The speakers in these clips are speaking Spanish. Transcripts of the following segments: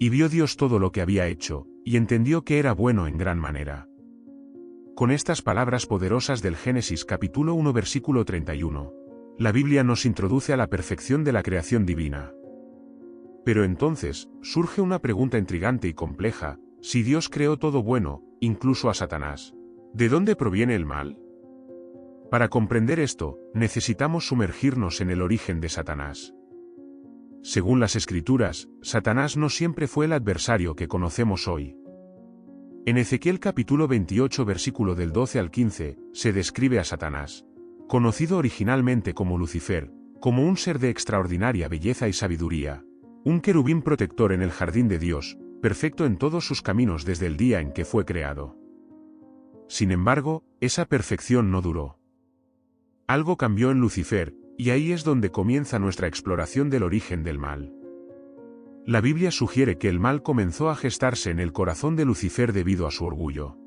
Y vio Dios todo lo que había hecho, y entendió que era bueno en gran manera. Con estas palabras poderosas del Génesis capítulo 1 versículo 31, la Biblia nos introduce a la perfección de la creación divina. Pero entonces, surge una pregunta intrigante y compleja: si Dios creó todo bueno, incluso a Satanás, ¿de dónde proviene el mal? Para comprender esto, necesitamos sumergirnos en el origen de Satanás. Según las Escrituras, Satanás no siempre fue el adversario que conocemos hoy. En Ezequiel capítulo 28 versículo del 12 al 15, se describe a Satanás, conocido originalmente como Lucifer, como un ser de extraordinaria belleza y sabiduría, un querubín protector en el jardín de Dios, perfecto en todos sus caminos desde el día en que fue creado. Sin embargo, esa perfección no duró. Algo cambió en Lucifer, y ahí es donde comienza nuestra exploración del origen del mal. La Biblia sugiere que el mal comenzó a gestarse en el corazón de Lucifer debido a su orgullo.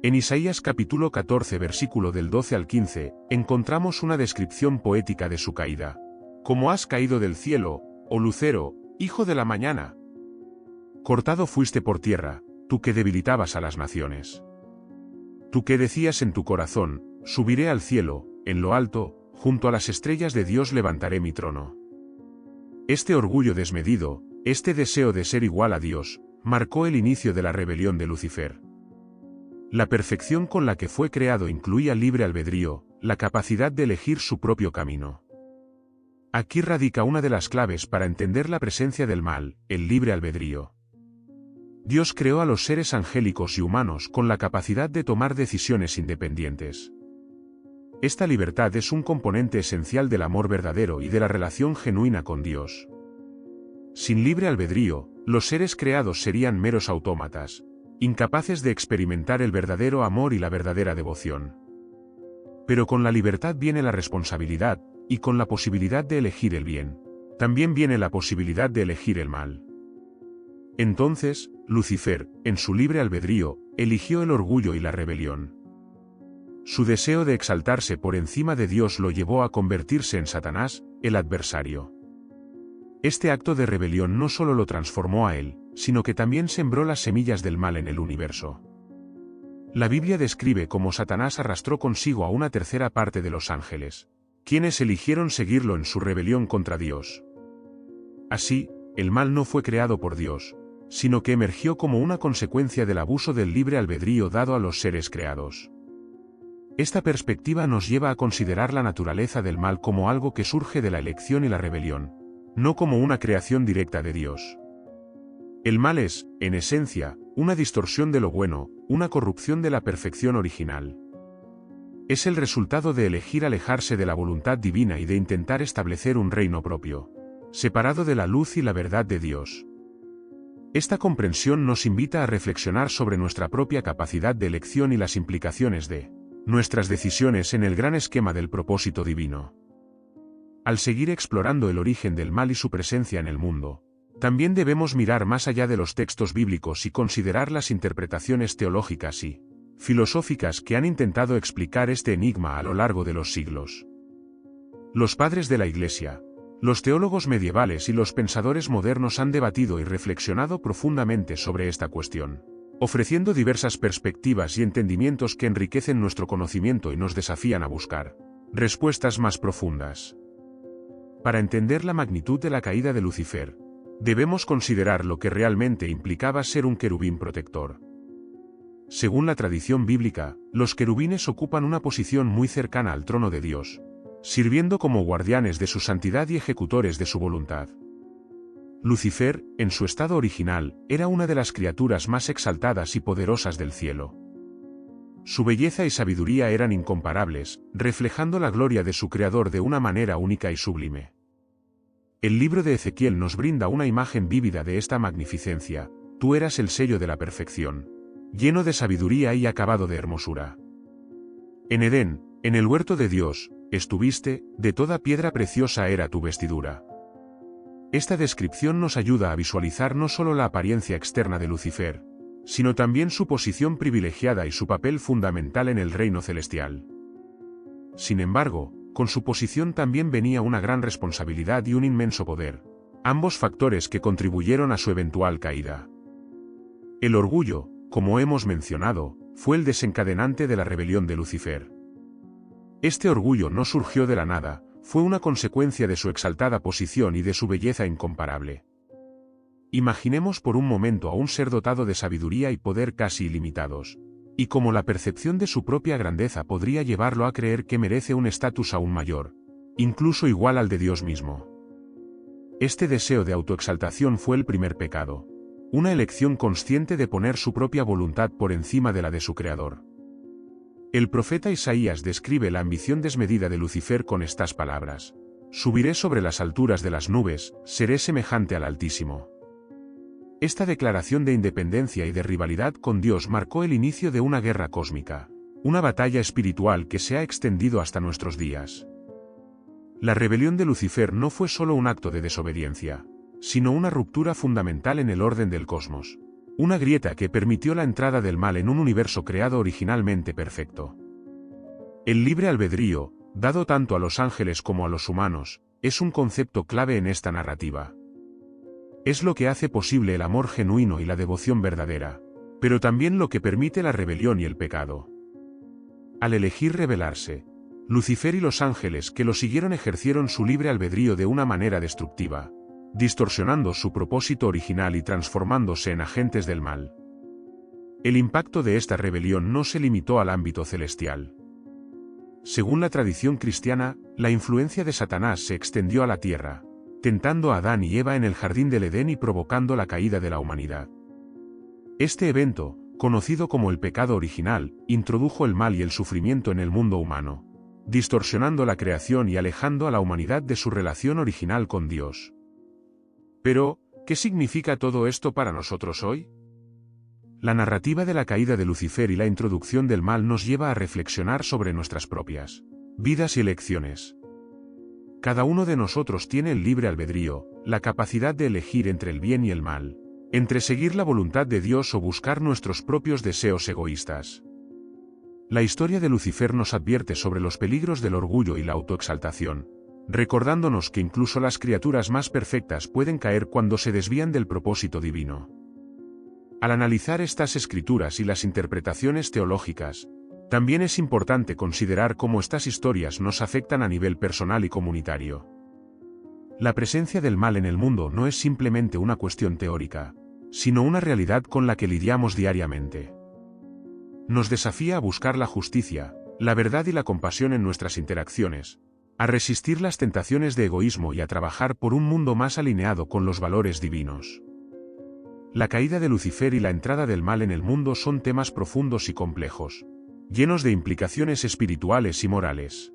En Isaías capítulo 14 versículo del 12 al 15, encontramos una descripción poética de su caída. Como has caído del cielo, oh lucero, hijo de la mañana. Cortado fuiste por tierra, tú que debilitabas a las naciones. Tú que decías en tu corazón, subiré al cielo, en lo alto, junto a las estrellas de Dios levantaré mi trono. Este orgullo desmedido, este deseo de ser igual a Dios, marcó el inicio de la rebelión de Lucifer. La perfección con la que fue creado incluía libre albedrío, la capacidad de elegir su propio camino. Aquí radica una de las claves para entender la presencia del mal, el libre albedrío. Dios creó a los seres angélicos y humanos con la capacidad de tomar decisiones independientes. Esta libertad es un componente esencial del amor verdadero y de la relación genuina con Dios. Sin libre albedrío, los seres creados serían meros autómatas, incapaces de experimentar el verdadero amor y la verdadera devoción. Pero con la libertad viene la responsabilidad, y con la posibilidad de elegir el bien, también viene la posibilidad de elegir el mal. Entonces, Lucifer, en su libre albedrío, eligió el orgullo y la rebelión. Su deseo de exaltarse por encima de Dios lo llevó a convertirse en Satanás, el adversario. Este acto de rebelión no solo lo transformó a él, sino que también sembró las semillas del mal en el universo. La Biblia describe cómo Satanás arrastró consigo a una tercera parte de los ángeles, quienes eligieron seguirlo en su rebelión contra Dios. Así, el mal no fue creado por Dios, sino que emergió como una consecuencia del abuso del libre albedrío dado a los seres creados. Esta perspectiva nos lleva a considerar la naturaleza del mal como algo que surge de la elección y la rebelión, no como una creación directa de Dios. El mal es, en esencia, una distorsión de lo bueno, una corrupción de la perfección original. Es el resultado de elegir alejarse de la voluntad divina y de intentar establecer un reino propio, separado de la luz y la verdad de Dios. Esta comprensión nos invita a reflexionar sobre nuestra propia capacidad de elección y las implicaciones de nuestras decisiones en el gran esquema del propósito divino. Al seguir explorando el origen del mal y su presencia en el mundo, también debemos mirar más allá de los textos bíblicos y considerar las interpretaciones teológicas y filosóficas que han intentado explicar este enigma a lo largo de los siglos. Los padres de la Iglesia, los teólogos medievales y los pensadores modernos han debatido y reflexionado profundamente sobre esta cuestión, ofreciendo diversas perspectivas y entendimientos que enriquecen nuestro conocimiento y nos desafían a buscar respuestas más profundas. Para entender la magnitud de la caída de Lucifer, debemos considerar lo que realmente implicaba ser un querubín protector. Según la tradición bíblica, los querubines ocupan una posición muy cercana al trono de Dios, sirviendo como guardianes de su santidad y ejecutores de su voluntad. Lucifer, en su estado original, era una de las criaturas más exaltadas y poderosas del cielo. Su belleza y sabiduría eran incomparables, reflejando la gloria de su Creador de una manera única y sublime. El libro de Ezequiel nos brinda una imagen vívida de esta magnificencia: tú eras el sello de la perfección, lleno de sabiduría y acabado de hermosura. En Edén, en el huerto de Dios, estuviste, de toda piedra preciosa era tu vestidura. Esta descripción nos ayuda a visualizar no solo la apariencia externa de Lucifer, sino también su posición privilegiada y su papel fundamental en el reino celestial. Sin embargo, con su posición también venía una gran responsabilidad y un inmenso poder, ambos factores que contribuyeron a su eventual caída. El orgullo, como hemos mencionado, fue el desencadenante de la rebelión de Lucifer. Este orgullo no surgió de la nada, fue una consecuencia de su exaltada posición y de su belleza incomparable. Imaginemos por un momento a un ser dotado de sabiduría y poder casi ilimitados, y como la percepción de su propia grandeza podría llevarlo a creer que merece un estatus aún mayor, incluso igual al de Dios mismo. Este deseo de autoexaltación fue el primer pecado, una elección consciente de poner su propia voluntad por encima de la de su Creador. El profeta Isaías describe la ambición desmedida de Lucifer con estas palabras: «Subiré sobre las alturas de las nubes, seré semejante al Altísimo». Esta declaración de independencia y de rivalidad con Dios marcó el inicio de una guerra cósmica, una batalla espiritual que se ha extendido hasta nuestros días. La rebelión de Lucifer no fue solo un acto de desobediencia, sino una ruptura fundamental en el orden del cosmos, una grieta que permitió la entrada del mal en un universo creado originalmente perfecto. El libre albedrío, dado tanto a los ángeles como a los humanos, es un concepto clave en esta narrativa. Es lo que hace posible el amor genuino y la devoción verdadera, pero también lo que permite la rebelión y el pecado. Al elegir rebelarse, Lucifer y los ángeles que lo siguieron ejercieron su libre albedrío de una manera destructiva, distorsionando su propósito original y transformándose en agentes del mal. El impacto de esta rebelión no se limitó al ámbito celestial. Según la tradición cristiana, la influencia de Satanás se extendió a la tierra, tentando a Adán y Eva en el jardín del Edén y provocando la caída de la humanidad. Este evento, conocido como el pecado original, introdujo el mal y el sufrimiento en el mundo humano, distorsionando la creación y alejando a la humanidad de su relación original con Dios. Pero, ¿qué significa todo esto para nosotros hoy? La narrativa de la caída de Lucifer y la introducción del mal nos lleva a reflexionar sobre nuestras propias vidas y elecciones. Cada uno de nosotros tiene el libre albedrío, la capacidad de elegir entre el bien y el mal, entre seguir la voluntad de Dios o buscar nuestros propios deseos egoístas. La historia de Lucifer nos advierte sobre los peligros del orgullo y la autoexaltación, recordándonos que incluso las criaturas más perfectas pueden caer cuando se desvían del propósito divino. Al analizar estas escrituras y las interpretaciones teológicas, también es importante considerar cómo estas historias nos afectan a nivel personal y comunitario. La presencia del mal en el mundo no es simplemente una cuestión teórica, sino una realidad con la que lidiamos diariamente. Nos desafía a buscar la justicia, la verdad y la compasión en nuestras interacciones, a resistir las tentaciones de egoísmo y a trabajar por un mundo más alineado con los valores divinos. La caída de Lucifer y la entrada del mal en el mundo son temas profundos y complejos, llenos de implicaciones espirituales y morales.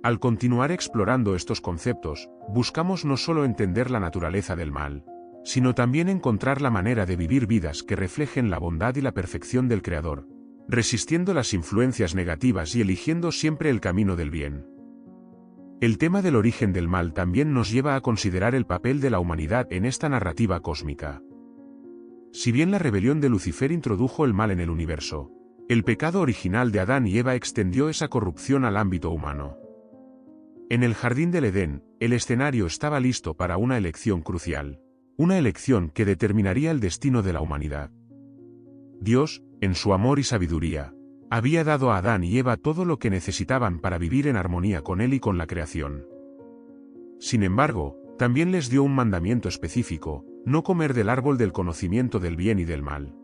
Al continuar explorando estos conceptos, buscamos no solo entender la naturaleza del mal, sino también encontrar la manera de vivir vidas que reflejen la bondad y la perfección del Creador, resistiendo las influencias negativas y eligiendo siempre el camino del bien. El tema del origen del mal también nos lleva a considerar el papel de la humanidad en esta narrativa cósmica. Si bien la rebelión de Lucifer introdujo el mal en el universo, el pecado original de Adán y Eva extendió esa corrupción al ámbito humano. En el jardín del Edén, el escenario estaba listo para una elección crucial, una elección que determinaría el destino de la humanidad. Dios, en su amor y sabiduría, había dado a Adán y Eva todo lo que necesitaban para vivir en armonía con Él y con la creación. Sin embargo, también les dio un mandamiento específico: no comer del árbol del conocimiento del bien y del mal.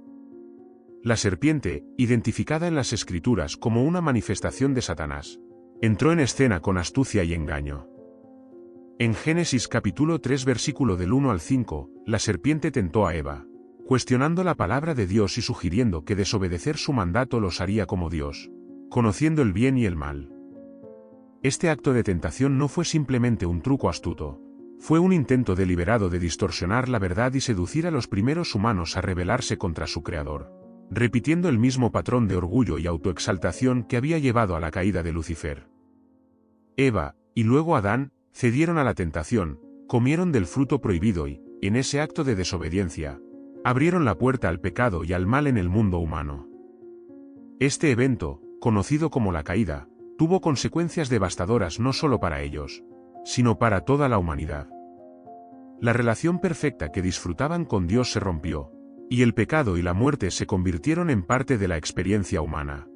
La serpiente, identificada en las Escrituras como una manifestación de Satanás, entró en escena con astucia y engaño. En Génesis capítulo 3 versículo del 1 al 5, la serpiente tentó a Eva, cuestionando la palabra de Dios y sugiriendo que desobedecer su mandato los haría como Dios, conociendo el bien y el mal. Este acto de tentación no fue simplemente un truco astuto, fue un intento deliberado de distorsionar la verdad y seducir a los primeros humanos a rebelarse contra su Creador, repitiendo el mismo patrón de orgullo y autoexaltación que había llevado a la caída de Lucifer. Eva, y luego Adán, cedieron a la tentación, comieron del fruto prohibido y, en ese acto de desobediencia, abrieron la puerta al pecado y al mal en el mundo humano. Este evento, conocido como la caída, tuvo consecuencias devastadoras no solo para ellos, sino para toda la humanidad. La relación perfecta que disfrutaban con Dios se rompió, y el pecado y la muerte se convirtieron en parte de la experiencia humana.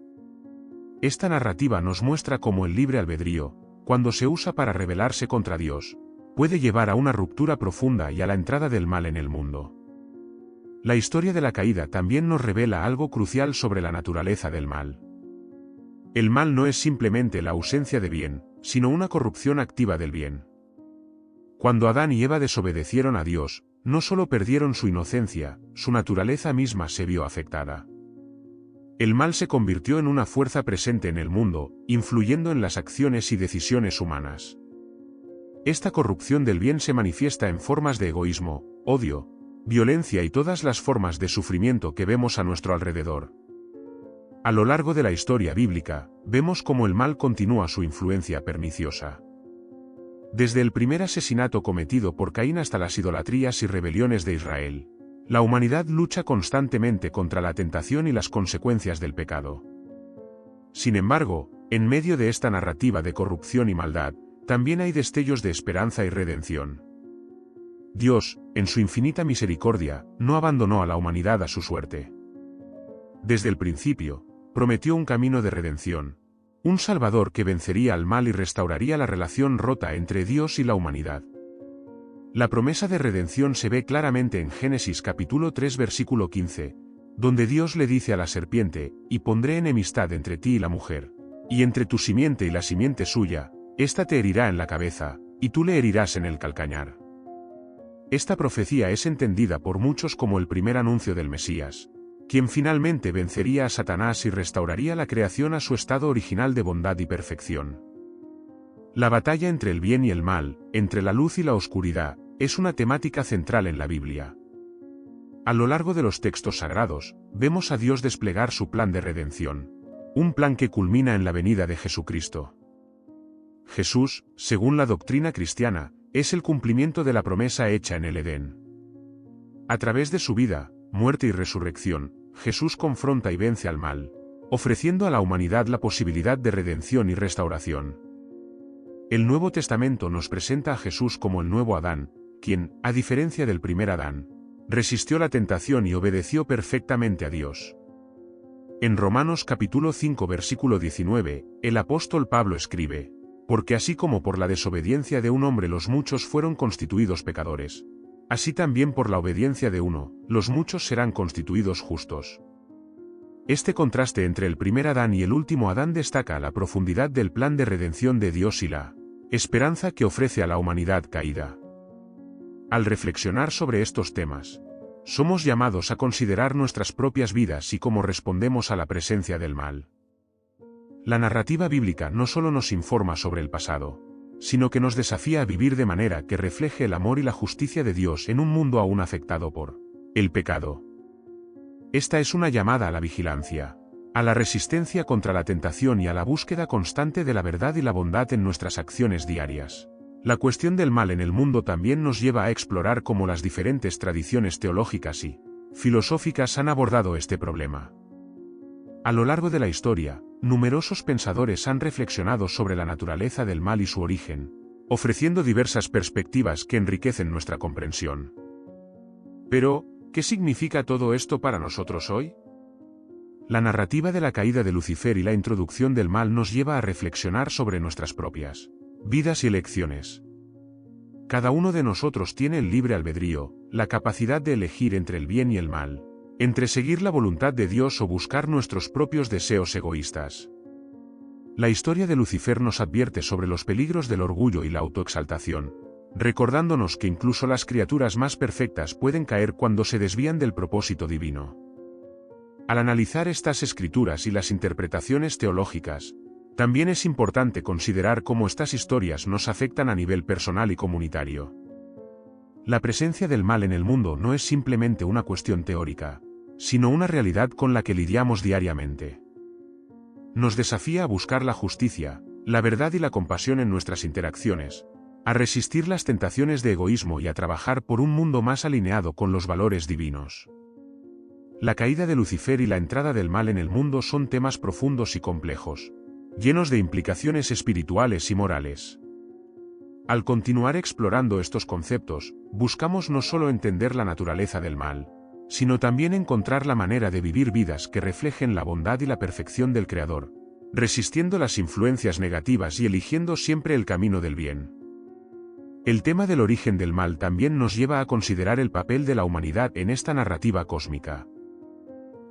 Esta narrativa nos muestra cómo el libre albedrío, cuando se usa para rebelarse contra Dios, puede llevar a una ruptura profunda y a la entrada del mal en el mundo. La historia de la caída también nos revela algo crucial sobre la naturaleza del mal. El mal no es simplemente la ausencia de bien, sino una corrupción activa del bien. Cuando Adán y Eva desobedecieron a Dios, no solo perdieron su inocencia, su naturaleza misma se vio afectada. El mal se convirtió en una fuerza presente en el mundo, influyendo en las acciones y decisiones humanas. Esta corrupción del bien se manifiesta en formas de egoísmo, odio, violencia y todas las formas de sufrimiento que vemos a nuestro alrededor. A lo largo de la historia bíblica, vemos cómo el mal continúa su influencia perniciosa. Desde el primer asesinato cometido por Caín hasta las idolatrías y rebeliones de Israel, la humanidad lucha constantemente contra la tentación y las consecuencias del pecado. Sin embargo, en medio de esta narrativa de corrupción y maldad, también hay destellos de esperanza y redención. Dios, en su infinita misericordia, no abandonó a la humanidad a su suerte. Desde el principio, prometió un camino de redención, un Salvador que vencería al mal y restauraría la relación rota entre Dios y la humanidad. La promesa de redención se ve claramente en Génesis capítulo 3 versículo 15, donde Dios le dice a la serpiente, «Y pondré enemistad entre ti y la mujer, y entre tu simiente y la simiente suya, ésta te herirá en la cabeza, y tú le herirás en el calcañar». Esta profecía es entendida por muchos como el primer anuncio del Mesías, quien finalmente vencería a Satanás y restauraría la creación a su estado original de bondad y perfección. La batalla entre el bien y el mal, entre la luz y la oscuridad, es una temática central en la Biblia. A lo largo de los textos sagrados, vemos a Dios desplegar su plan de redención, un plan que culmina en la venida de Jesucristo. Jesús, según la doctrina cristiana, es el cumplimiento de la promesa hecha en el Edén. A través de su vida, muerte y resurrección, Jesús confronta y vence al mal, ofreciendo a la humanidad la posibilidad de redención y restauración. El Nuevo Testamento nos presenta a Jesús como el nuevo Adán, quien, a diferencia del primer Adán, resistió la tentación y obedeció perfectamente a Dios. En Romanos capítulo 5 versículo 19, el apóstol Pablo escribe, «Porque así como por la desobediencia de un hombre los muchos fueron constituidos pecadores, así también por la obediencia de uno, los muchos serán constituidos justos». Este contraste entre el primer Adán y el último Adán destaca la profundidad del plan de redención de Dios y la esperanza que ofrece a la humanidad caída. Al reflexionar sobre estos temas, somos llamados a considerar nuestras propias vidas y cómo respondemos a la presencia del mal. La narrativa bíblica no solo nos informa sobre el pasado, sino que nos desafía a vivir de manera que refleje el amor y la justicia de Dios en un mundo aún afectado por el pecado. Esta es una llamada a la vigilancia, a la resistencia contra la tentación y a la búsqueda constante de la verdad y la bondad en nuestras acciones diarias. La cuestión del mal en el mundo también nos lleva a explorar cómo las diferentes tradiciones teológicas y filosóficas han abordado este problema. A lo largo de la historia, numerosos pensadores han reflexionado sobre la naturaleza del mal y su origen, ofreciendo diversas perspectivas que enriquecen nuestra comprensión. Pero, ¿qué significa todo esto para nosotros hoy? La narrativa de la caída de Lucifer y la introducción del mal nos lleva a reflexionar sobre nuestras propias vidas y elecciones. Cada uno de nosotros tiene el libre albedrío, la capacidad de elegir entre el bien y el mal, entre seguir la voluntad de Dios o buscar nuestros propios deseos egoístas. La historia de Lucifer nos advierte sobre los peligros del orgullo y la autoexaltación, recordándonos que incluso las criaturas más perfectas pueden caer cuando se desvían del propósito divino. Al analizar estas escrituras y las interpretaciones teológicas, también es importante considerar cómo estas historias nos afectan a nivel personal y comunitario. La presencia del mal en el mundo no es simplemente una cuestión teórica, sino una realidad con la que lidiamos diariamente. Nos desafía a buscar la justicia, la verdad y la compasión en nuestras interacciones, a resistir las tentaciones de egoísmo y a trabajar por un mundo más alineado con los valores divinos. La caída de Lucifer y la entrada del mal en el mundo son temas profundos y complejos, llenos de implicaciones espirituales y morales. Al continuar explorando estos conceptos, buscamos no solo entender la naturaleza del mal, sino también encontrar la manera de vivir vidas que reflejen la bondad y la perfección del Creador, resistiendo las influencias negativas y eligiendo siempre el camino del bien. El tema del origen del mal también nos lleva a considerar el papel de la humanidad en esta narrativa cósmica.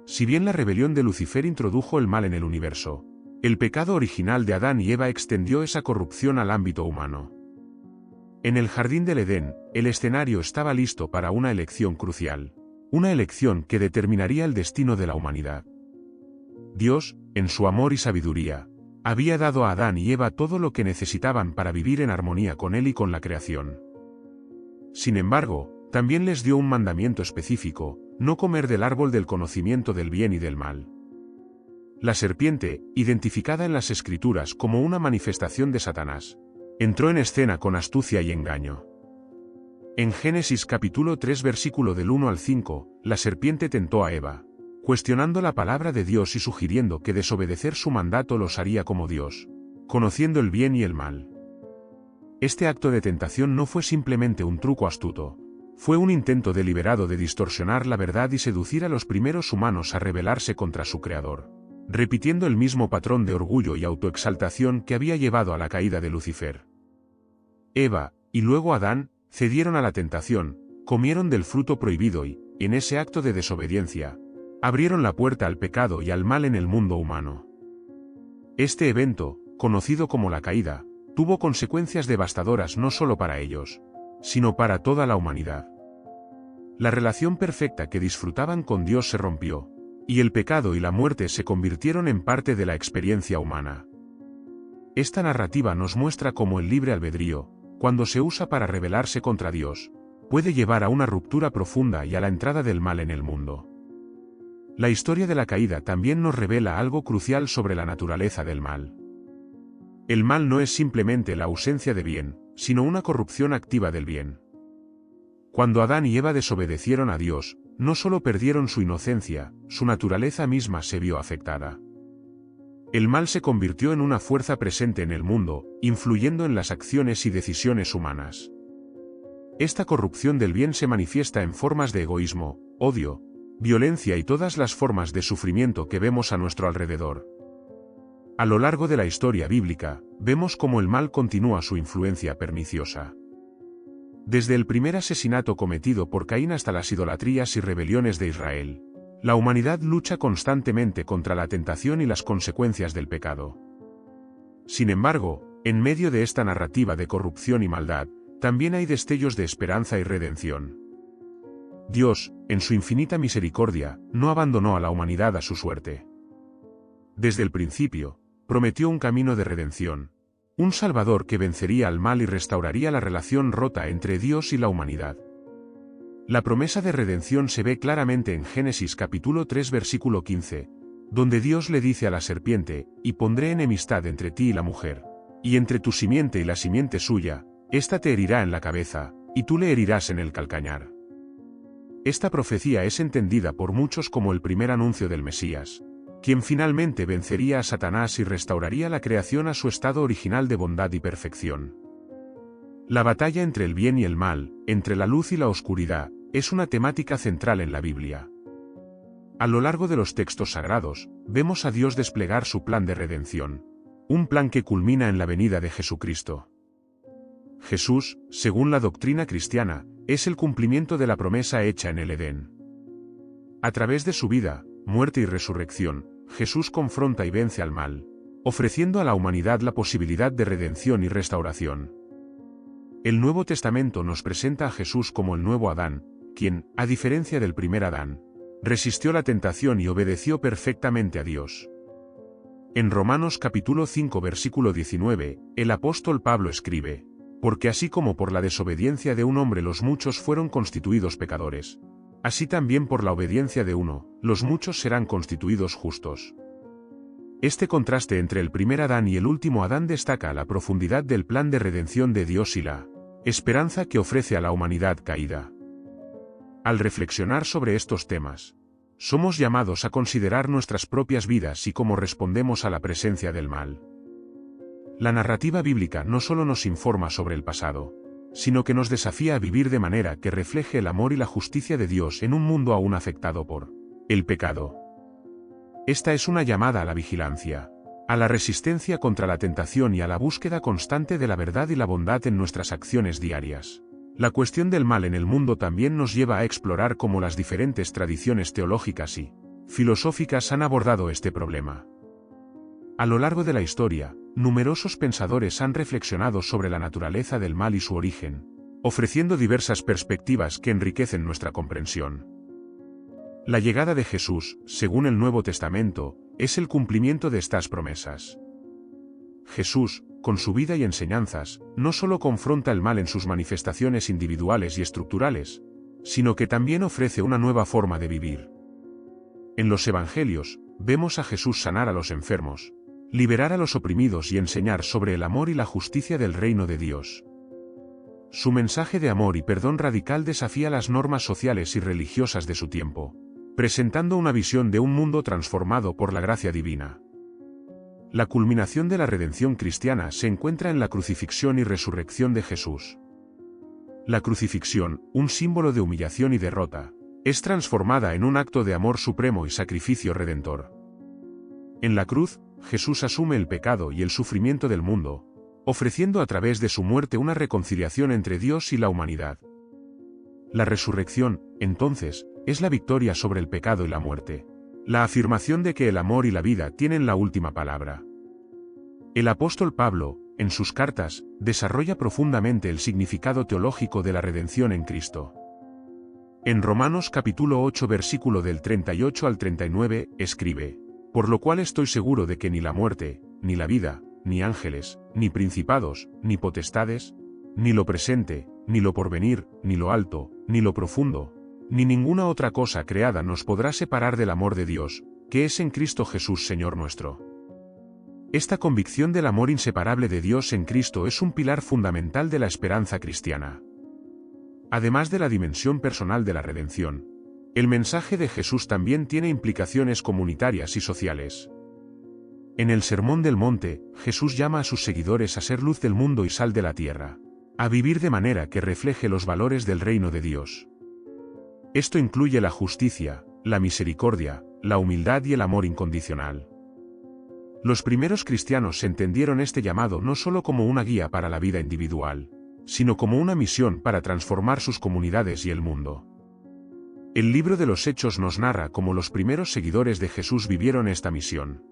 Si bien la rebelión de Lucifer introdujo el mal en el universo, el pecado original de Adán y Eva extendió esa corrupción al ámbito humano. En el jardín del Edén, el escenario estaba listo para una elección crucial, una elección que determinaría el destino de la humanidad. Dios, en su amor y sabiduría, había dado a Adán y Eva todo lo que necesitaban para vivir en armonía con Él y con la creación. Sin embargo, también les dio un mandamiento específico: no comer del árbol del conocimiento del bien y del mal. La serpiente, identificada en las Escrituras como una manifestación de Satanás, entró en escena con astucia y engaño. En Génesis capítulo 3 versículo del 1 al 5, la serpiente tentó a Eva, cuestionando la palabra de Dios y sugiriendo que desobedecer su mandato los haría como Dios, conociendo el bien y el mal. Este acto de tentación no fue simplemente un truco astuto, fue un intento deliberado de distorsionar la verdad y seducir a los primeros humanos a rebelarse contra su Creador, repitiendo el mismo patrón de orgullo y autoexaltación que había llevado a la caída de Lucifer. Eva, y luego Adán, cedieron a la tentación, comieron del fruto prohibido y, en ese acto de desobediencia, abrieron la puerta al pecado y al mal en el mundo humano. Este evento, conocido como la caída, tuvo consecuencias devastadoras no solo para ellos, sino para toda la humanidad. La relación perfecta que disfrutaban con Dios se rompió, y el pecado y la muerte se convirtieron en parte de la experiencia humana. Esta narrativa nos muestra cómo el libre albedrío, cuando se usa para rebelarse contra Dios, puede llevar a una ruptura profunda y a la entrada del mal en el mundo. La historia de la caída también nos revela algo crucial sobre la naturaleza del mal. El mal no es simplemente la ausencia de bien, sino una corrupción activa del bien. Cuando Adán y Eva desobedecieron a Dios, no solo perdieron su inocencia, su naturaleza misma se vio afectada. El mal se convirtió en una fuerza presente en el mundo, influyendo en las acciones y decisiones humanas. Esta corrupción del bien se manifiesta en formas de egoísmo, odio, violencia y todas las formas de sufrimiento que vemos a nuestro alrededor. A lo largo de la historia bíblica, vemos cómo el mal continúa su influencia perniciosa. Desde el primer asesinato cometido por Caín hasta las idolatrías y rebeliones de Israel, la humanidad lucha constantemente contra la tentación y las consecuencias del pecado. Sin embargo, en medio de esta narrativa de corrupción y maldad, también hay destellos de esperanza y redención. Dios, en su infinita misericordia, no abandonó a la humanidad a su suerte. Desde el principio, prometió un camino de redención, un Salvador que vencería al mal y restauraría la relación rota entre Dios y la humanidad. La promesa de redención se ve claramente en Génesis capítulo 3 versículo 15, donde Dios le dice a la serpiente: y pondré enemistad entre ti y la mujer, y entre tu simiente y la simiente suya, ésta te herirá en la cabeza, y tú le herirás en el calcañar. Esta profecía es entendida por muchos como el primer anuncio del Mesías, quien finalmente vencería a Satanás y restauraría la creación a su estado original de bondad y perfección. La batalla entre el bien y el mal, entre la luz y la oscuridad, es una temática central en la Biblia. A lo largo de los textos sagrados, vemos a Dios desplegar su plan de redención, un plan que culmina en la venida de Jesucristo. Jesús, según la doctrina cristiana, es el cumplimiento de la promesa hecha en el Edén. A través de su vida, muerte y resurrección, Jesús confronta y vence al mal, ofreciendo a la humanidad la posibilidad de redención y restauración. El Nuevo Testamento nos presenta a Jesús como el nuevo Adán, quien, a diferencia del primer Adán, resistió la tentación y obedeció perfectamente a Dios. En Romanos capítulo 5 versículo 19, el apóstol Pablo escribe: porque así como por la desobediencia de un hombre los muchos fueron constituidos pecadores, así también por la obediencia de uno, los muchos serán constituidos justos. Este contraste entre el primer Adán y el último Adán destaca la profundidad del plan de redención de Dios y la esperanza que ofrece a la humanidad caída. Al reflexionar sobre estos temas, somos llamados a considerar nuestras propias vidas y cómo respondemos a la presencia del mal. La narrativa bíblica no solo nos informa sobre el pasado, sino que nos desafía a vivir de manera que refleje el amor y la justicia de Dios en un mundo aún afectado por el pecado. Esta es una llamada a la vigilancia, a la resistencia contra la tentación y a la búsqueda constante de la verdad y la bondad en nuestras acciones diarias. La cuestión del mal en el mundo también nos lleva a explorar cómo las diferentes tradiciones teológicas y filosóficas han abordado este problema. A lo largo de la historia, numerosos pensadores han reflexionado sobre la naturaleza del mal y su origen, ofreciendo diversas perspectivas que enriquecen nuestra comprensión. La llegada de Jesús, según el Nuevo Testamento, es el cumplimiento de estas promesas. Jesús, con su vida y enseñanzas, no solo confronta el mal en sus manifestaciones individuales y estructurales, sino que también ofrece una nueva forma de vivir. En los Evangelios, vemos a Jesús sanar a los enfermos, liberar a los oprimidos y enseñar sobre el amor y la justicia del reino de Dios. Su mensaje de amor y perdón radical desafía las normas sociales y religiosas de su tiempo, presentando una visión de un mundo transformado por la gracia divina. La culminación de la redención cristiana se encuentra en la crucifixión y resurrección de Jesús. La crucifixión, un símbolo de humillación y derrota, es transformada en un acto de amor supremo y sacrificio redentor. En la cruz, Jesús asume el pecado y el sufrimiento del mundo, ofreciendo a través de su muerte una reconciliación entre Dios y la humanidad. La resurrección, entonces, es la victoria sobre el pecado y la muerte, la afirmación de que el amor y la vida tienen la última palabra. El apóstol Pablo, en sus cartas, desarrolla profundamente el significado teológico de la redención en Cristo. En Romanos capítulo 8 versículo del 38 al 39, escribe: «Por lo cual estoy seguro de que ni la muerte, ni la vida, ni ángeles, ni principados, ni potestades, ni lo presente, ni lo porvenir, ni lo alto, ni lo profundo, ni ninguna otra cosa creada nos podrá separar del amor de Dios, que es en Cristo Jesús Señor nuestro». Esta convicción del amor inseparable de Dios en Cristo es un pilar fundamental de la esperanza cristiana. Además de la dimensión personal de la redención, el mensaje de Jesús también tiene implicaciones comunitarias y sociales. En el Sermón del Monte, Jesús llama a sus seguidores a ser luz del mundo y sal de la tierra, a vivir de manera que refleje los valores del reino de Dios. Esto incluye la justicia, la misericordia, la humildad y el amor incondicional. Los primeros cristianos entendieron este llamado no solo como una guía para la vida individual, sino como una misión para transformar sus comunidades y el mundo. El libro de los Hechos nos narra cómo los primeros seguidores de Jesús vivieron esta misión.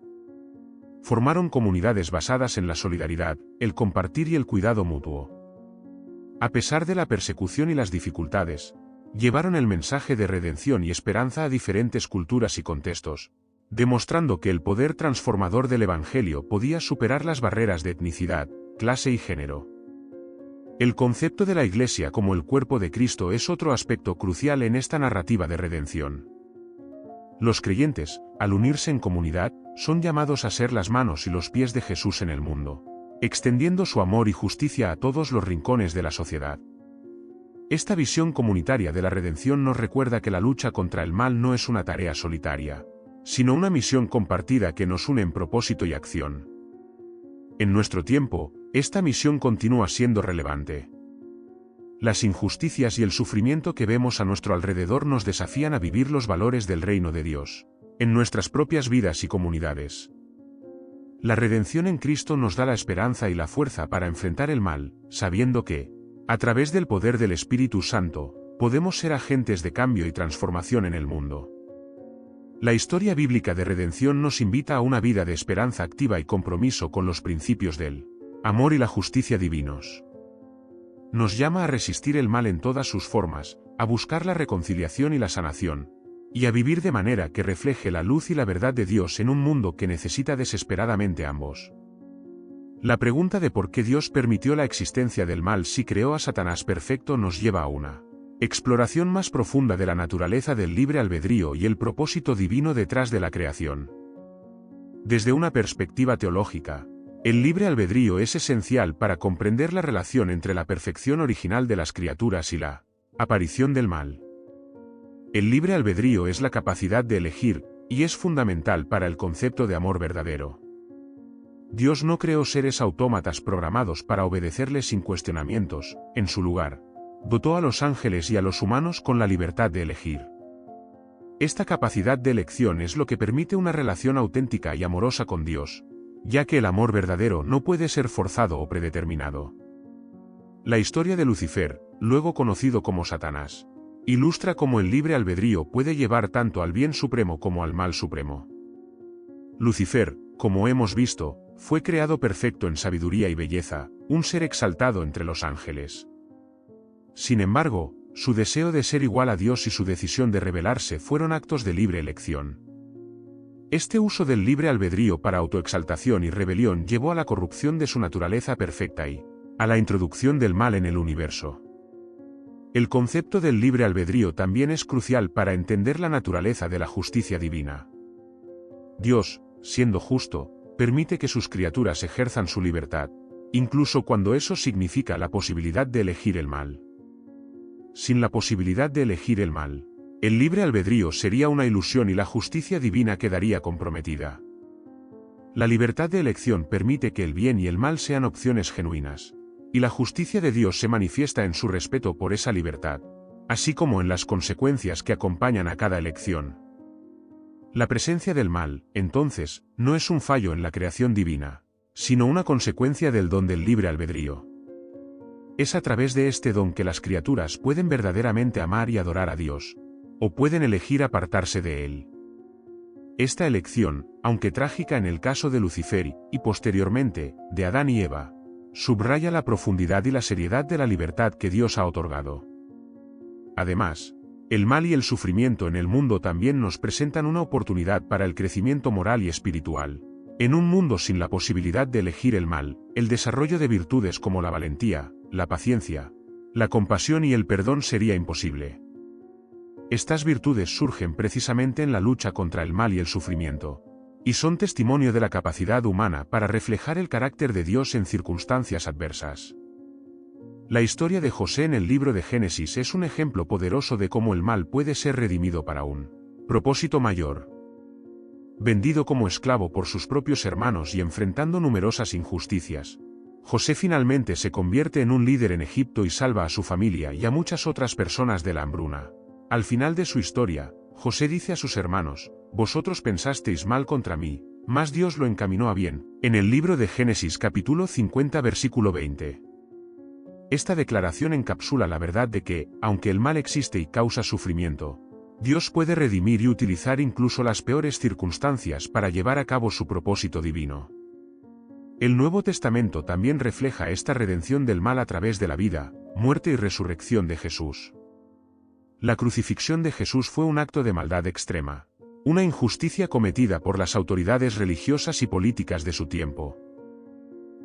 Formaron comunidades basadas en la solidaridad, el compartir y el cuidado mutuo. A pesar de la persecución y las dificultades, llevaron el mensaje de redención y esperanza a diferentes culturas y contextos, demostrando que el poder transformador del Evangelio podía superar las barreras de etnicidad, clase y género. El concepto de la Iglesia como el cuerpo de Cristo es otro aspecto crucial en esta narrativa de redención. Los creyentes, al unirse en comunidad, son llamados a ser las manos y los pies de Jesús en el mundo, extendiendo su amor y justicia a todos los rincones de la sociedad. Esta visión comunitaria de la redención nos recuerda que la lucha contra el mal no es una tarea solitaria, sino una misión compartida que nos une en propósito y acción. En nuestro tiempo, esta misión continúa siendo relevante. Las injusticias y el sufrimiento que vemos a nuestro alrededor nos desafían a vivir los valores del reino de Dios, en nuestras propias vidas y comunidades. La redención en Cristo nos da la esperanza y la fuerza para enfrentar el mal, sabiendo que, a través del poder del Espíritu Santo, podemos ser agentes de cambio y transformación en el mundo. La historia bíblica de redención nos invita a una vida de esperanza activa y compromiso con los principios del amor y la justicia divinos. Nos llama a resistir el mal en todas sus formas, a buscar la reconciliación y la sanación, y a vivir de manera que refleje la luz y la verdad de Dios en un mundo que necesita desesperadamente ambos. La pregunta de por qué Dios permitió la existencia del mal si creó a Satanás perfecto nos lleva a una exploración más profunda de la naturaleza del libre albedrío y el propósito divino detrás de la creación. Desde una perspectiva teológica, el libre albedrío es esencial para comprender la relación entre la perfección original de las criaturas y la aparición del mal. El libre albedrío es la capacidad de elegir, y es fundamental para el concepto de amor verdadero. Dios no creó seres autómatas programados para obedecerle sin cuestionamientos. En su lugar, dotó a los ángeles y a los humanos con la libertad de elegir. Esta capacidad de elección es lo que permite una relación auténtica y amorosa con Dios, ya que el amor verdadero no puede ser forzado o predeterminado. La historia de Lucifer, luego conocido como Satanás, ilustra cómo el libre albedrío puede llevar tanto al bien supremo como al mal supremo. Lucifer, como hemos visto, fue creado perfecto en sabiduría y belleza, un ser exaltado entre los ángeles. Sin embargo, su deseo de ser igual a Dios y su decisión de rebelarse fueron actos de libre elección. Este uso del libre albedrío para autoexaltación y rebelión llevó a la corrupción de su naturaleza perfecta y a la introducción del mal en el universo. El concepto del libre albedrío también es crucial para entender la naturaleza de la justicia divina. Dios, siendo justo, permite que sus criaturas ejerzan su libertad, incluso cuando eso significa la posibilidad de elegir el mal. Sin la posibilidad de elegir el mal, el libre albedrío sería una ilusión y la justicia divina quedaría comprometida. La libertad de elección permite que el bien y el mal sean opciones genuinas, y la justicia de Dios se manifiesta en su respeto por esa libertad, así como en las consecuencias que acompañan a cada elección. La presencia del mal, entonces, no es un fallo en la creación divina, sino una consecuencia del don del libre albedrío. Es a través de este don que las criaturas pueden verdaderamente amar y adorar a Dios, o pueden elegir apartarse de Él. Esta elección, aunque trágica en el caso de Lucifer y posteriormente, de Adán y Eva, subraya la profundidad y la seriedad de la libertad que Dios ha otorgado. Además, el mal y el sufrimiento en el mundo también nos presentan una oportunidad para el crecimiento moral y espiritual. En un mundo sin la posibilidad de elegir el mal, el desarrollo de virtudes como la valentía, la paciencia, la compasión y el perdón sería imposible. Estas virtudes surgen precisamente en la lucha contra el mal y el sufrimiento, y son testimonio de la capacidad humana para reflejar el carácter de Dios en circunstancias adversas. La historia de José en el libro de Génesis es un ejemplo poderoso de cómo el mal puede ser redimido para un propósito mayor. Vendido como esclavo por sus propios hermanos y enfrentando numerosas injusticias, José finalmente se convierte en un líder en Egipto y salva a su familia y a muchas otras personas de la hambruna. Al final de su historia, José dice a sus hermanos: «Vosotros pensasteis mal contra mí, mas Dios lo encaminó a bien», en el libro de Génesis capítulo 50 versículo 20. Esta declaración encapsula la verdad de que, aunque el mal existe y causa sufrimiento, Dios puede redimir y utilizar incluso las peores circunstancias para llevar a cabo su propósito divino. El Nuevo Testamento también refleja esta redención del mal a través de la vida, muerte y resurrección de Jesús. La crucifixión de Jesús fue un acto de maldad extrema, una injusticia cometida por las autoridades religiosas y políticas de su tiempo.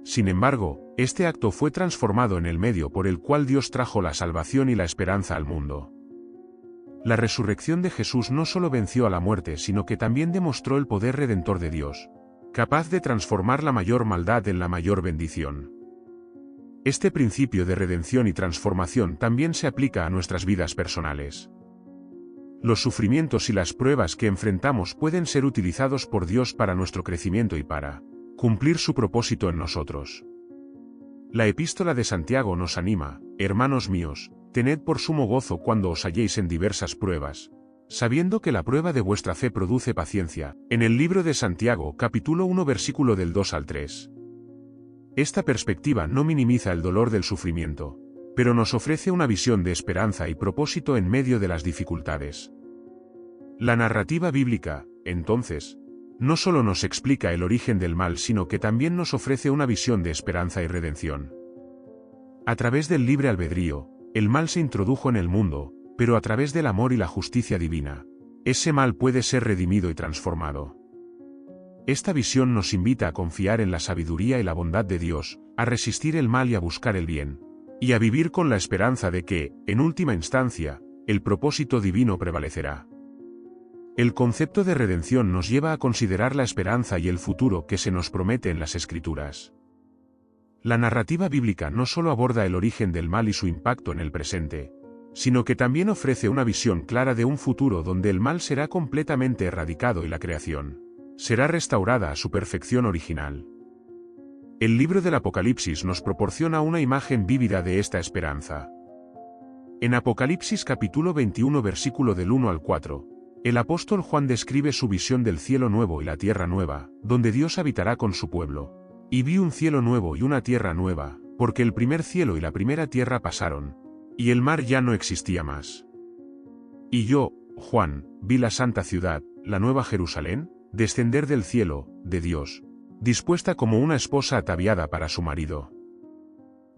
Sin embargo, este acto fue transformado en el medio por el cual Dios trajo la salvación y la esperanza al mundo. La resurrección de Jesús no solo venció a la muerte, sino que también demostró el poder redentor de Dios, capaz de transformar la mayor maldad en la mayor bendición. Este principio de redención y transformación también se aplica a nuestras vidas personales. Los sufrimientos y las pruebas que enfrentamos pueden ser utilizados por Dios para nuestro crecimiento y para cumplir su propósito en nosotros. La epístola de Santiago nos anima: «Hermanos míos, tened por sumo gozo cuando os halléis en diversas pruebas, sabiendo que la prueba de vuestra fe produce paciencia», en el libro de Santiago capítulo 1 versículo del 2 al 3. Esta perspectiva no minimiza el dolor del sufrimiento, pero nos ofrece una visión de esperanza y propósito en medio de las dificultades. La narrativa bíblica, entonces, no solo nos explica el origen del mal, sino que también nos ofrece una visión de esperanza y redención. A través del libre albedrío, el mal se introdujo en el mundo, pero a través del amor y la justicia divina, ese mal puede ser redimido y transformado. Esta visión nos invita a confiar en la sabiduría y la bondad de Dios, a resistir el mal y a buscar el bien, y a vivir con la esperanza de que, en última instancia, el propósito divino prevalecerá. El concepto de redención nos lleva a considerar la esperanza y el futuro que se nos promete en las Escrituras. La narrativa bíblica no solo aborda el origen del mal y su impacto en el presente, sino que también ofrece una visión clara de un futuro donde el mal será completamente erradicado y la creación será restaurada a su perfección original. El libro del Apocalipsis nos proporciona una imagen vívida de esta esperanza. En Apocalipsis capítulo 21 versículo del 1 al 4, el apóstol Juan describe su visión del cielo nuevo y la tierra nueva, donde Dios habitará con su pueblo. Y vi un cielo nuevo y una tierra nueva, porque el primer cielo y la primera tierra pasaron, y el mar ya no existía más. Y yo, Juan, vi la santa ciudad, la nueva Jerusalén, descender del cielo, de Dios, dispuesta como una esposa ataviada para su marido.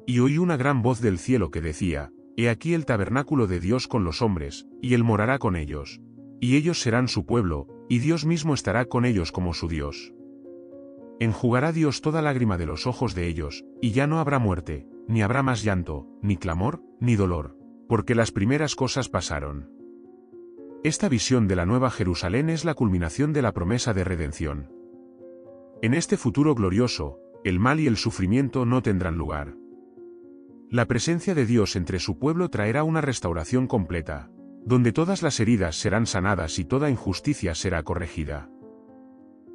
Y oí una gran voz del cielo que decía: He aquí el tabernáculo de Dios con los hombres, y él morará con ellos. Y ellos serán su pueblo, y Dios mismo estará con ellos como su Dios. Enjugará Dios toda lágrima de los ojos de ellos, y ya no habrá muerte, ni habrá más llanto, ni clamor, ni dolor, porque las primeras cosas pasaron. Esta visión de la Nueva Jerusalén es la culminación de la promesa de redención. En este futuro glorioso, el mal y el sufrimiento no tendrán lugar. La presencia de Dios entre su pueblo traerá una restauración completa, donde todas las heridas serán sanadas y toda injusticia será corregida.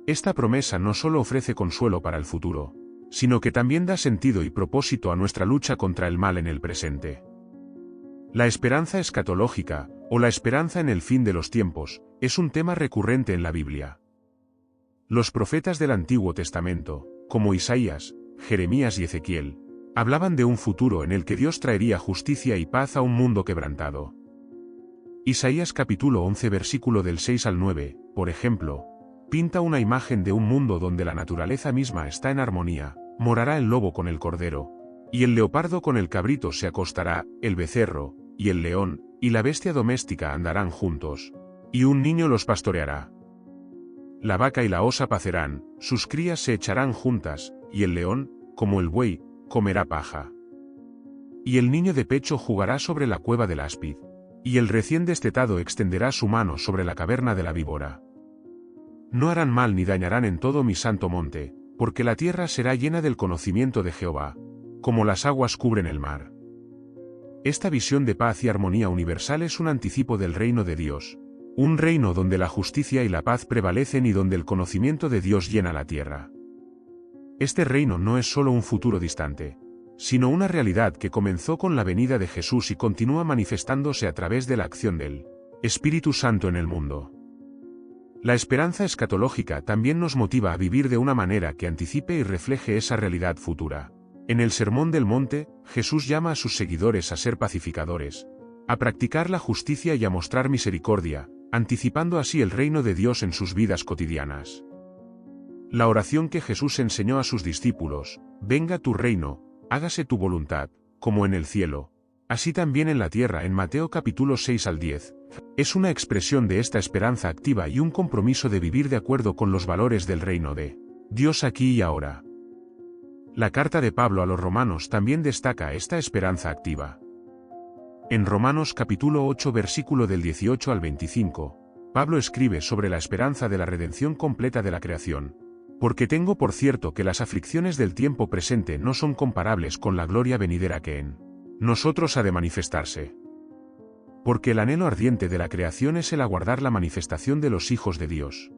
Esta promesa no solo ofrece consuelo para el futuro, sino que también da sentido y propósito a nuestra lucha contra el mal en el presente. La esperanza escatológica, o la esperanza en el fin de los tiempos, es un tema recurrente en la Biblia. Los profetas del Antiguo Testamento, como Isaías, Jeremías y Ezequiel, hablaban de un futuro en el que Dios traería justicia y paz a un mundo quebrantado. Isaías capítulo 11 versículo del 6 al 9, por ejemplo, pinta una imagen de un mundo donde la naturaleza misma está en armonía. Morará el lobo con el cordero, y el leopardo con el cabrito se acostará, el becerro, y el león, y la bestia doméstica andarán juntos, y un niño los pastoreará. La vaca y la osa pacerán, sus crías se echarán juntas, y el león, como el buey, comerá paja. Y el niño de pecho jugará sobre la cueva del áspid, y el recién destetado extenderá su mano sobre la caverna de la víbora. No harán mal ni dañarán en todo mi santo monte, porque la tierra será llena del conocimiento de Jehová, como las aguas cubren el mar. Esta visión de paz y armonía universal es un anticipo del reino de Dios, un reino donde la justicia y la paz prevalecen y donde el conocimiento de Dios llena la tierra. Este reino no es solo un futuro distante, sino una realidad que comenzó con la venida de Jesús y continúa manifestándose a través de la acción del Espíritu Santo en el mundo. La esperanza escatológica también nos motiva a vivir de una manera que anticipe y refleje esa realidad futura. En el Sermón del Monte, Jesús llama a sus seguidores a ser pacificadores, a practicar la justicia y a mostrar misericordia, anticipando así el reino de Dios en sus vidas cotidianas. La oración que Jesús enseñó a sus discípulos: Venga tu reino, hágase tu voluntad, como en el cielo, así también en la tierra, en Mateo capítulo 6 al 10, es una expresión de esta esperanza activa y un compromiso de vivir de acuerdo con los valores del reino de Dios aquí y ahora. La carta de Pablo a los romanos también destaca esta esperanza activa. En Romanos capítulo 8 versículo del 18 al 25, Pablo escribe sobre la esperanza de la redención completa de la creación. Porque tengo por cierto que las aflicciones del tiempo presente no son comparables con la gloria venidera que en nosotros ha de manifestarse. Porque el anhelo ardiente de la creación es el aguardar la manifestación de los hijos de Dios.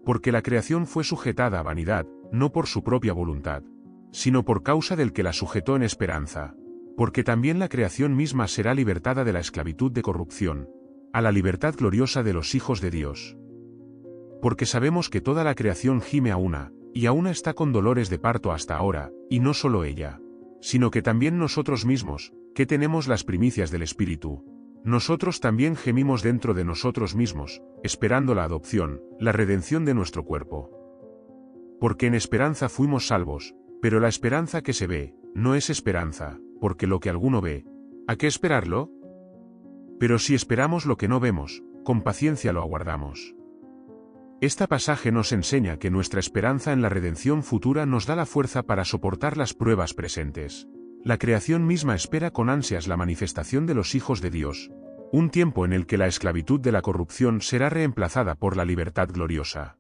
Porque la creación fue sujetada a vanidad, no por su propia voluntad, sino por causa del que la sujetó en esperanza. Porque también la creación misma será libertada de la esclavitud de corrupción, a la libertad gloriosa de los hijos de Dios. Porque sabemos que toda la creación gime a una, y a una está con dolores de parto hasta ahora, y no solo ella, sino que también nosotros mismos, que tenemos las primicias del Espíritu. Nosotros también gemimos dentro de nosotros mismos, esperando la adopción, la redención de nuestro cuerpo. Porque en esperanza fuimos salvos, pero la esperanza que se ve, no es esperanza, porque lo que alguno ve, ¿a qué esperarlo? Pero si esperamos lo que no vemos, con paciencia lo aguardamos. Este pasaje nos enseña que nuestra esperanza en la redención futura nos da la fuerza para soportar las pruebas presentes. La creación misma espera con ansias la manifestación de los hijos de Dios, un tiempo en el que la esclavitud de la corrupción será reemplazada por la libertad gloriosa.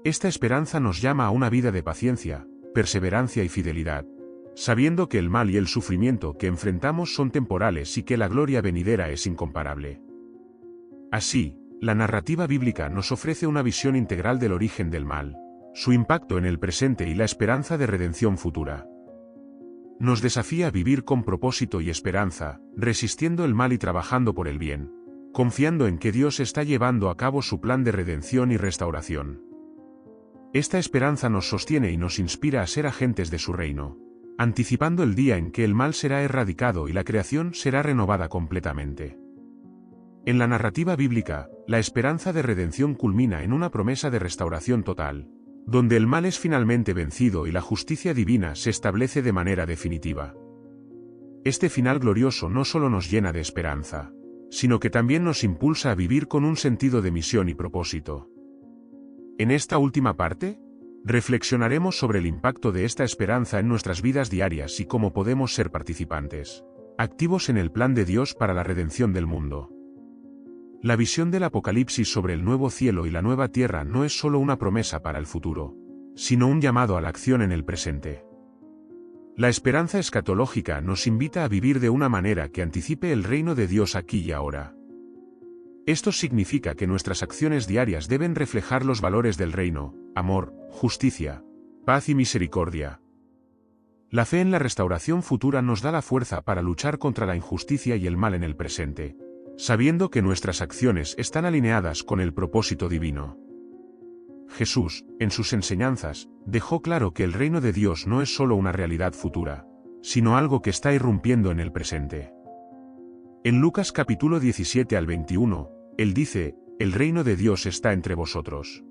Esta esperanza nos llama a una vida de paciencia, perseverancia y fidelidad, sabiendo que el mal y el sufrimiento que enfrentamos son temporales y que la gloria venidera es incomparable. Así, la narrativa bíblica nos ofrece una visión integral del origen del mal, su impacto en el presente y la esperanza de redención futura. Nos desafía a vivir con propósito y esperanza, resistiendo el mal y trabajando por el bien, confiando en que Dios está llevando a cabo su plan de redención y restauración. Esta esperanza nos sostiene y nos inspira a ser agentes de su reino, anticipando el día en que el mal será erradicado y la creación será renovada completamente. En la narrativa bíblica, la esperanza de redención culmina en una promesa de restauración total, donde el mal es finalmente vencido y la justicia divina se establece de manera definitiva. Este final glorioso no solo nos llena de esperanza, sino que también nos impulsa a vivir con un sentido de misión y propósito. En esta última parte, reflexionaremos sobre el impacto de esta esperanza en nuestras vidas diarias y cómo podemos ser participantes activos en el plan de Dios para la redención del mundo. La visión del Apocalipsis sobre el nuevo cielo y la nueva tierra no es solo una promesa para el futuro, sino un llamado a la acción en el presente. La esperanza escatológica nos invita a vivir de una manera que anticipe el reino de Dios aquí y ahora. Esto significa que nuestras acciones diarias deben reflejar los valores del reino: amor, justicia, paz y misericordia. La fe en la restauración futura nos da la fuerza para luchar contra la injusticia y el mal en el presente, sabiendo que nuestras acciones están alineadas con el propósito divino. Jesús, en sus enseñanzas, dejó claro que el reino de Dios no es solo una realidad futura, sino algo que está irrumpiendo en el presente. En Lucas capítulo 17 al 21, Él dice: «El reino de Dios está entre vosotros».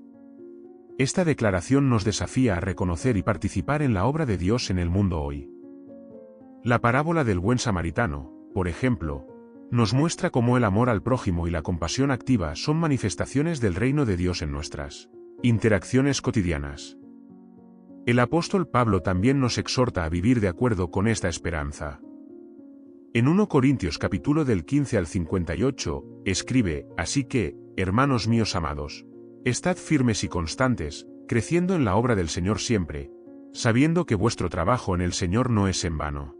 Esta declaración nos desafía a reconocer y participar en la obra de Dios en el mundo hoy. La parábola del buen samaritano, por ejemplo, nos muestra cómo el amor al prójimo y la compasión activa son manifestaciones del reino de Dios en nuestras interacciones cotidianas. El apóstol Pablo también nos exhorta a vivir de acuerdo con esta esperanza. En 1 Corintios capítulo del 15 al 58, escribe: «Así que, hermanos míos amados, estad firmes y constantes, creciendo en la obra del Señor siempre, sabiendo que vuestro trabajo en el Señor no es en vano».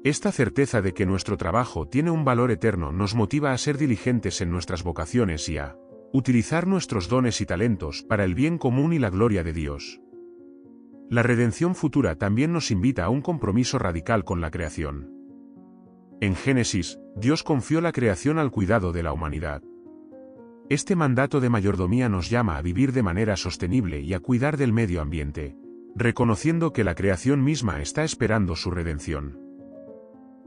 Esta certeza de que nuestro trabajo tiene un valor eterno nos motiva a ser diligentes en nuestras vocaciones y a utilizar nuestros dones y talentos para el bien común y la gloria de Dios. La redención futura también nos invita a un compromiso radical con la creación. En Génesis, Dios confió la creación al cuidado de la humanidad. Este mandato de mayordomía nos llama a vivir de manera sostenible y a cuidar del medio ambiente, reconociendo que la creación misma está esperando su redención.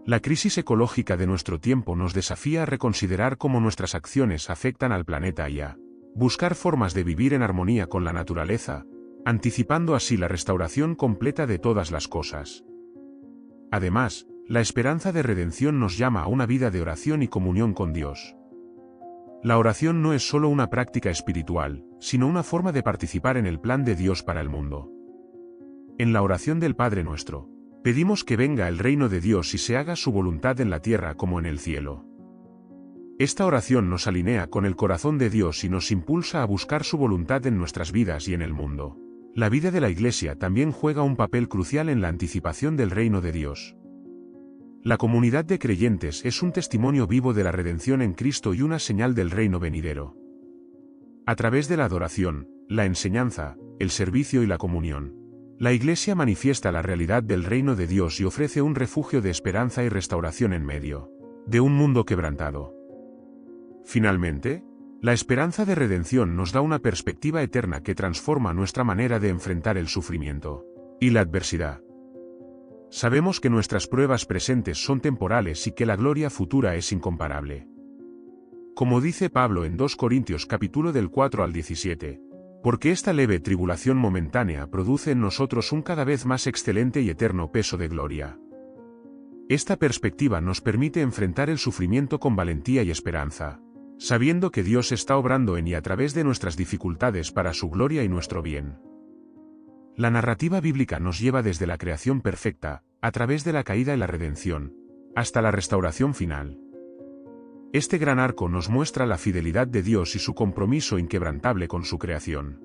La crisis ecológica de nuestro tiempo nos desafía a reconsiderar cómo nuestras acciones afectan al planeta y a buscar formas de vivir en armonía con la naturaleza, anticipando así la restauración completa de todas las cosas. Además, la esperanza de redención nos llama a una vida de oración y comunión con Dios. La oración no es solo una práctica espiritual, sino una forma de participar en el plan de Dios para el mundo. En la oración del Padre Nuestro, pedimos que venga el reino de Dios y se haga su voluntad en la tierra como en el cielo. Esta oración nos alinea con el corazón de Dios y nos impulsa a buscar su voluntad en nuestras vidas y en el mundo. La vida de la Iglesia también juega un papel crucial en la anticipación del reino de Dios. La comunidad de creyentes es un testimonio vivo de la redención en Cristo y una señal del reino venidero. A través de la adoración, la enseñanza, el servicio y la comunión, la Iglesia manifiesta la realidad del reino de Dios y ofrece un refugio de esperanza y restauración en medio de un mundo quebrantado. Finalmente, la esperanza de redención nos da una perspectiva eterna que transforma nuestra manera de enfrentar el sufrimiento y la adversidad. Sabemos que nuestras pruebas presentes son temporales y que la gloria futura es incomparable. Como dice Pablo en 2 Corintios capítulo del 4 al 17, porque esta leve tribulación momentánea produce en nosotros un cada vez más excelente y eterno peso de gloria. Esta perspectiva nos permite enfrentar el sufrimiento con valentía y esperanza, sabiendo que Dios está obrando en y a través de nuestras dificultades para su gloria y nuestro bien. La narrativa bíblica nos lleva desde la creación perfecta, a través de la caída y la redención, hasta la restauración final. Este gran arco nos muestra la fidelidad de Dios y su compromiso inquebrantable con su creación.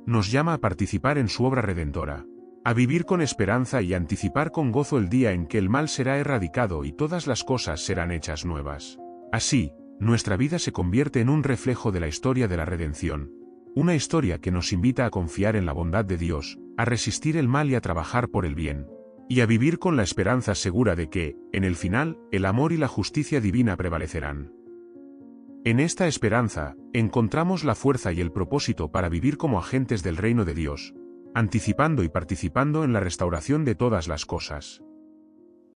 Nos llama a participar en su obra redentora, a vivir con esperanza y anticipar con gozo el día en que el mal será erradicado y todas las cosas serán hechas nuevas. Así, nuestra vida se convierte en un reflejo de la historia de la redención, Una historia que nos invita a confiar en la bondad de Dios, a resistir el mal y a trabajar por el bien, y a vivir con la esperanza segura de que, en el final, el amor y la justicia divina prevalecerán. En esta esperanza, encontramos la fuerza y el propósito para vivir como agentes del reino de Dios, anticipando y participando en la restauración de todas las cosas.